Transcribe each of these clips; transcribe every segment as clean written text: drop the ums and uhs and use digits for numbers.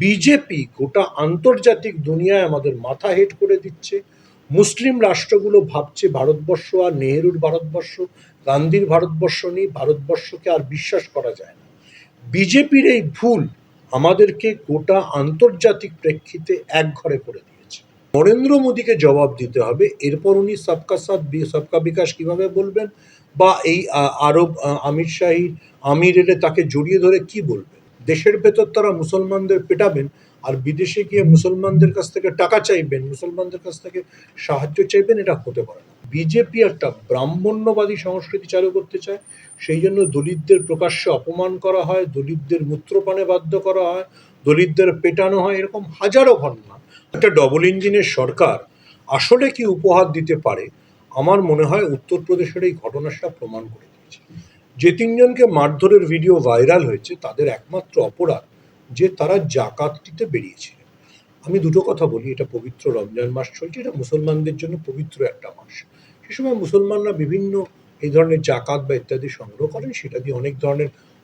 BJP গোটা আন্তর্জাতিক দুনিয়ায় আমাদের মাথা হেট করে দিচ্ছে। মুসলিম রাষ্ট্রগুলো ভাবছে ভারতবর্ষ আর নেহেরুর ভারতবর্ষ, গান্ধীর ভারতবর্ষ নেই, ভারতবর্ষকে আর বিশ্বাস করা যায় না। বিজেপির এই ভুল আমাদেরকে গোটা আন্তর্জাতিক প্রেক্ষিতে একঘরে করে দিয়েছে। নরেন্দ্র মোদীকে জবাব দিতে হবে। এরপর উনি সবকা সাথ সবকা বিকাশ কিভাবে বলবেন, বা এই আরব আমির এলে তাকে জড়িয়ে ধরে কি বলবেন? দেশের ভেতর তারা মুসলমানদের পেটাবেন আর বিদেশে গিয়ে মুসলমানদের কাছ থেকে টাকা চাইবেন, মুসলমানদের কাছ থেকে সাহায্য চাইবেন, এটা হতে পারে না। বিজেপি একটা ব্রাহ্মণ্যবাদী সংস্কৃতি চালু করতে চায়। সেই জন্য দলিতদের প্রকাশ্যে অপমান করা হয়, দলিতদের মূত্রপানে বাধ্য করা হয়, দলিতদের পেটানো হয়, এরকম হাজারো ঘটনা। একটা ডবল ইঞ্জিনের সরকার আসলে কি উপহার দিতে পারে, আমার মনে হয় উত্তরপ্রদেশের এই ঘটনাটা প্রমাণ করে দিয়েছে। যে তিনজনকে মারধরের ভিডিও ভাইরাল হয়েছে তাদের একমাত্র অপরাধ যে তারা জাকাত দিতে বেরিয়েছিলেন। আমি দুটো কথা বলি, এটা পবিত্র রমজান মাস চলছে, এটা মুসলমানদের জন্য পবিত্র একটা মাস। সে সময় মুসলমানরা বিভিন্ন এই ধরনের জাকাত বা ইত্যাদি সংগ্রহ করেন, সেটা দিয়ে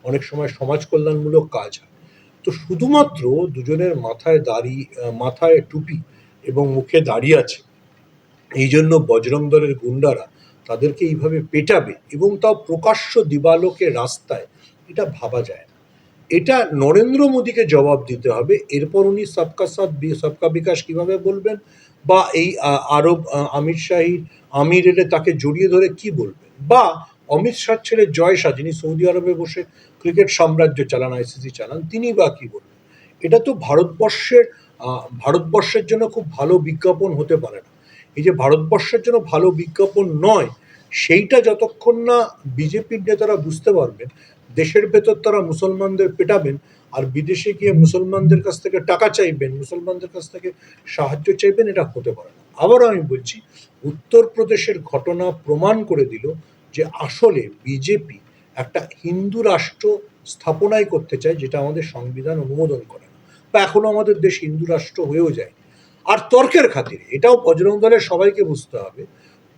অনেক সময় সমাজ কল্যাণমূলক কাজ হয়। তো শুধুমাত্র দুজনের মাথায় টুপি এবং মুখে দাড়ি আছে, এই জন্য বজরং দলের গুন্ডারা তাদেরকে এইভাবে পেটাবে এবং তাও প্রকাশ্য দিবালোকে রাস্তায়, এটা ভাবা যায় না। এটা নরেন্দ্র মোদীকে জবাব দিতে হবে। এরপর উনি সবকা সাথ সবকা বিকাশ কিভাবে বলবেন, বা এই আরব আমির এলে তাকে জড়িয়ে ধরে কি বলবেন, বা অমিত শাহ ছেলে জয় শাহ যিনি সৌদি আরবে বসে ক্রিকেট সাম্রাজ্য চালান, আইসিসি চালান, তিনি বা কি বলবেন? এটা তো ভারতবর্ষের জন্য খুব ভালো বিজ্ঞাপন হতে পারে না। এই যে ভারতবর্ষের জন্য ভালো বিজ্ঞাপন নয়, সেইটা যতক্ষণ না বিজেপির নেতারা বুঝতে পারবেন, দেশের ভেতর তারা মুসলমানদের পেটাবেন আর বিদেশে গিয়ে মুসলমানদের কাছ থেকে টাকা চাইবেন, মুসলমানদের কাছ থেকে সাহায্য চাইবেন, এটা হতে পারে না। আবারও আমি বলছি, উত্তরপ্রদেশের ঘটনা প্রমাণ করে দিল যে আসলে বিজেপি একটা হিন্দু রাষ্ট্র স্থাপনাই করতে চায়, যেটা আমাদের সংবিধান অনুমোদন করে না, বা এখনো আমাদের দেশ হিন্দু রাষ্ট্র হয়েও যায়। আর তর্কের খাতিরে এটাও বজরং দলের সবাইকে বুঝতে হবে,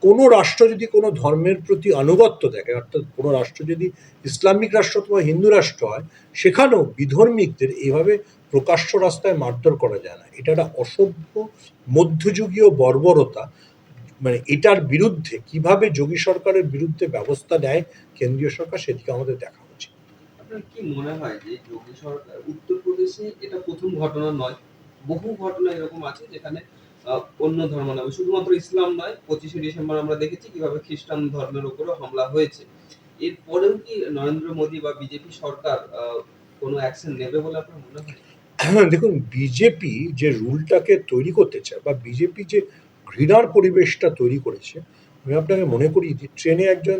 কোনো রাষ্ট্র যদি কোনো ধর্মের প্রতি আনুগত্য দেখে, অর্থাৎ কোনো রাষ্ট্র যদি ইসলামিক রাষ্ট্র অথবা হিন্দু রাষ্ট্র হয়, সেখানেও বিধর্মিকদের এইভাবে প্রকাশ্য রাস্তায় মারধর করা যায় না। এটা একটা অসভ্য মধ্যযুগীয় বর্বরতা। মানে এটার বিরুদ্ধে কিভাবে যোগী সরকারের বিরুদ্ধে ব্যবস্থা নেয় কেন্দ্রীয় সরকার, সেদিকে আমাদের দেখা উচিত। আপনার কি মনে হয় যে যোগী সরকার উত্তরপ্রদেশে এটা প্রথম ঘটনা নয়, বহু ঘটনা এরকম আছে যেখানে অন্য ধর্মাবলম্বী, শুধুমাত্র ইসলাম নয়, 25শে ডিসেম্বর আমরা দেখেছি কিভাবে খ্রিস্টান ধর্মের উপরও হামলা হয়েছে। এরপরেও কি নরেন্দ্র মোদী বা বিজেপি সরকার কোনো অ্যাকশন নেবে বলে আপনার মনে হয়? হ্যাঁ, দেখুন, বিজেপি যে রুলটাকে তৈরি করতে চায়, বা বিজেপি যে ঘৃণার পরিবেশটা তৈরি করেছে, আমি আপনাকে মনে করি যে ট্রেনে একজন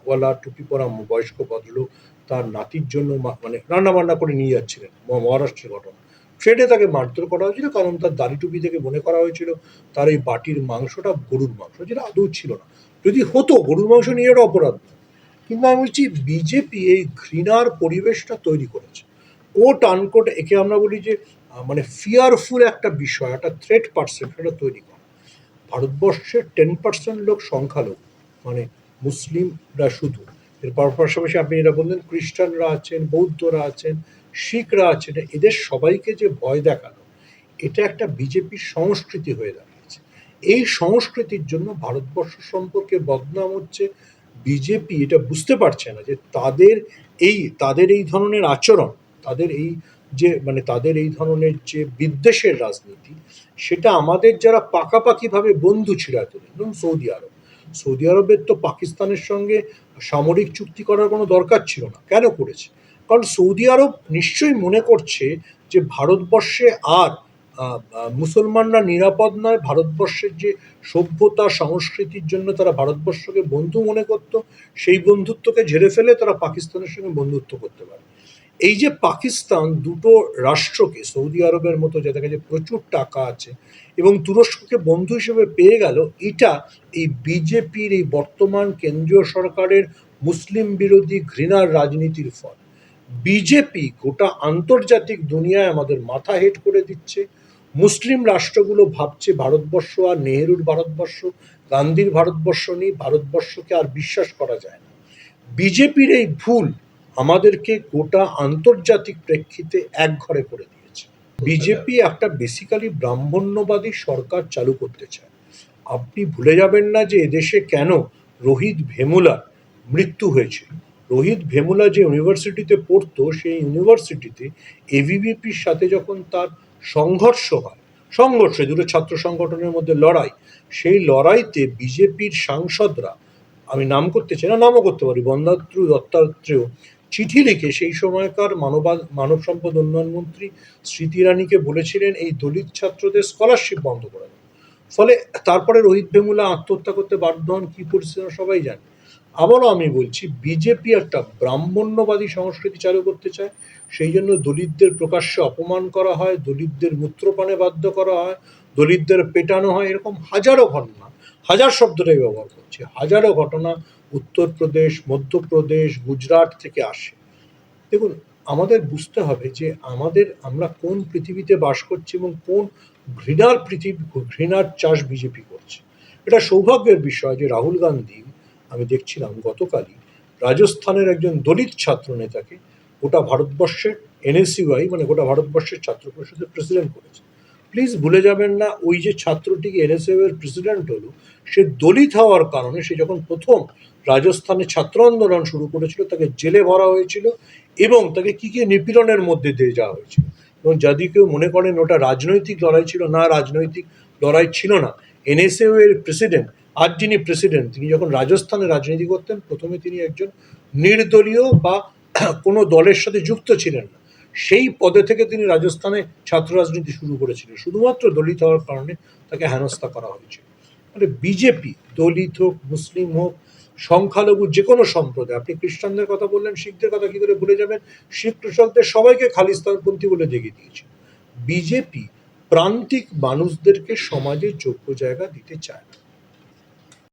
ওয়ালা টুপি পরা বয়স্ক ভদ্রলোক তার নাতির জন্য মানে রান্না বান্না করে নিয়ে যাচ্ছিলেন, মহারাষ্ট্রের ঘটনা। ট্রেনে তাকে মারধর করা হয়েছিল কারণ তার দাড়ি টুপি থেকে মনে করা হয়েছিল তার এই বাটির মাংসটা গরুর মাংস, যেটা আদৌ ছিল না। যদি হতো, গরুর মাংস নিয়ে এটা অপরাধ না। কিন্তু আমি বলছি, বিজেপি এই ঘৃণার পরিবেশটা তৈরি করেছে। কোট আনকোট একে আমরা বলি যে মানে ফিয়ারফুল একটা বিষয়, একটা থ্রেট পার্সেন্ট এটা তৈরি করা। ভারতবর্ষের 10% লোক সংখ্যালঘু, মানে মুসলিমরা শুধু। এর পাশাপাশি আপনি যেটা বললেন, খ্রিস্টানরা আছেন, বৌদ্ধরা আছেন, শিখরা আছেন, এদের সবাইকে যে ভয় দেখানো, এটা একটা বিজেপির সংস্কৃতি হয়ে দাঁড়িয়েছে। এই সংস্কৃতির জন্য ভারতবর্ষ সম্পর্কে বদনাম হচ্ছে। বিজেপি এটা বুঝতে পারছে না যে তাদের এই ধরনের আচরণ, তাদের এই ধরনের যে বিদ্বেষের রাজনীতি, সেটা আমাদের যারা পাকাপাকিভাবে বন্ধু ছিল এতদিন, ধরুন সৌদি আরবের তো পাকিস্তানের সঙ্গে সামরিক চুক্তি করার কোনো দরকার ছিল না। কেন করেছে? কারণ সৌদি আরব নিশ্চয়ই মনে করছে যে ভারতবর্ষে আর মুসলমানরা নিরাপদ নয়। ভারতবর্ষের যে সভ্যতা সংস্কৃতির জন্য তারা ভারতবর্ষকে বন্ধু মনে করত, সেই বন্ধুত্বকে ঝেড়ে ফেলে তারা পাকিস্তানের সঙ্গে বন্ধুত্ব করতে পারে। এই যে পাকিস্তান দুটো রাষ্ট্রকে, সৌদি আরবের মতো যাদের কাছে প্রচুর টাকা আছে এবং তুরস্ককে বন্ধু হিসেবে পেয়ে গেল, এটা এই বিজেপির এই বর্তমান কেন্দ্রীয় সরকারের মুসলিম বিরোধী ঘৃণার রাজনীতির ফল। বিজেপি গোটা আন্তর্জাতিক দুনিয়ায় আমাদের মাথা হেট করে দিচ্ছে। মুসলিম রাষ্ট্রগুলো ভাবছে ভারতবর্ষ আর নেহেরুর ভারতবর্ষ, গান্ধীর ভারতবর্ষ নেই, ভারতবর্ষকে আর বিশ্বাস করা যায় না। বিজেপির এই ভুল আমাদেরকে গোটা আন্তর্জাতিক প্রেক্ষিতে একঘরে করে দিয়েছে। বিজেপি একটা বেসিক্যালি ব্রাহ্মণ্যবাদী সরকার চালু করতে চায়। আপনি ভুলে যাবেন না যে এদেশে কেন রোহিত ভেমুলার মৃত্যু হয়েছিল। রোহিত ভেমুলা যে ইউনিভার্সিটিতে পড়তো সেই ইউনিভার্সিটিতে এবিভিপির সাথে যখন তার সংঘর্ষ দুটো ছাত্র সংগঠনের মধ্যে লড়াই, সেই লড়াইতে বিজেপির সাংসদরা, আমি নাম করতে চাই না, নামও করতে পারি, বন্দাত্রু দত্তাত্রেয় চিঠি লিখে সেই সময়কার মানব সম্পদ উন্নয়ন মন্ত্রী স্মৃতি ইরানিকে বলেছিলেন এই দলিত ছাত্রদের স্কলারশিপ বন্ধ করে দেন। ফলে তারপরে রোহিত ভেমুলা আত্মহত্যা করতে বাধ্য হন, কী পরিস্থিতি সবাই জানে। আবারও আমি বলছি, বিজেপি একটা ব্রাহ্মণ্যবাদী সংস্কৃতি চালু করতে চায়, সেই জন্য দলিতদের প্রকাশ্যে অপমান করা হয়, দলিতদের মূত্রপানে বাধ্য করা হয়, দলিতদের পেটানো হয়, এরকম হাজারো ঘটনা, হাজার শব্দটাই ব্যবহার করছি, হাজারো ঘটনা উত্তরপ্রদেশ, মধ্যপ্রদেশ, গুজরাট থেকে আসে। দেখুন, আমাদের বুঝতে হবে যে আমরা কোন পৃথিবীতে বাস করছি এবং কোন ঘৃণার চাষ বিজেপি করছে। এটা সৌভাগ্যের বিষয় যে রাহুল গান্ধী, আমি দেখছিলাম গতকালই, রাজস্থানের একজন দলিত ছাত্র নেতাকে গোটা ভারতবর্ষের এনএসইউআই মানে গোটা ভারতবর্ষের ছাত্র পরিষদের প্রেসিডেন্ট করেছে। প্লিজ ভুলে যাবেন না, ওই যে ছাত্রটিকে এনএসইউ এর প্রেসিডেন্ট হলো, সে দলিত হওয়ার কারণে, সে যখন প্রথম রাজস্থানে ছাত্র আন্দোলন শুরু করেছিল তাকে জেলে ভরা হয়েছিল এবং তাকে কী কী নিপীড়নের মধ্যে দিয়ে যাওয়া হয়েছিল। এবং যদি কেউ মনে করেন ওটা রাজনৈতিক লড়াই ছিল, না, রাজনৈতিক লড়াই ছিল না। এনএসইউ এর প্রেসিডেন্ট, আজ যিনি প্রেসিডেন্ট, তিনি যখন রাজস্থানে রাজনীতি করতেন, প্রথমে তিনি একজন নির্দলীয় বা কোনো দলের সাথে যুক্ত ছিলেন না, সেই পদে থেকে তিনি রাজস্থানে ছাত্র রাজনীতি শুরু করেছিলেন, শুধুমাত্র দলিত হওয়ার কারণে তাকে হেনস্থা করা হয়েছিল। মানে বিজেপি, দলিত হোক, মুসলিম হোক, সংখ্যালঘু যে কোনো সম্প্রদায়, আপনি খ্রিস্টানদের কথা বললেন, শিখদের কথা কী করে ভুলে যাবেন, শিখ কৃষকদের সবাইকে খালিস্তানপন্থী বলে দেখিয়ে দিয়েছে। বিজেপি প্রান্তিক মানুষদেরকে সমাজে যোগ্য জায়গা দিতে চায় না।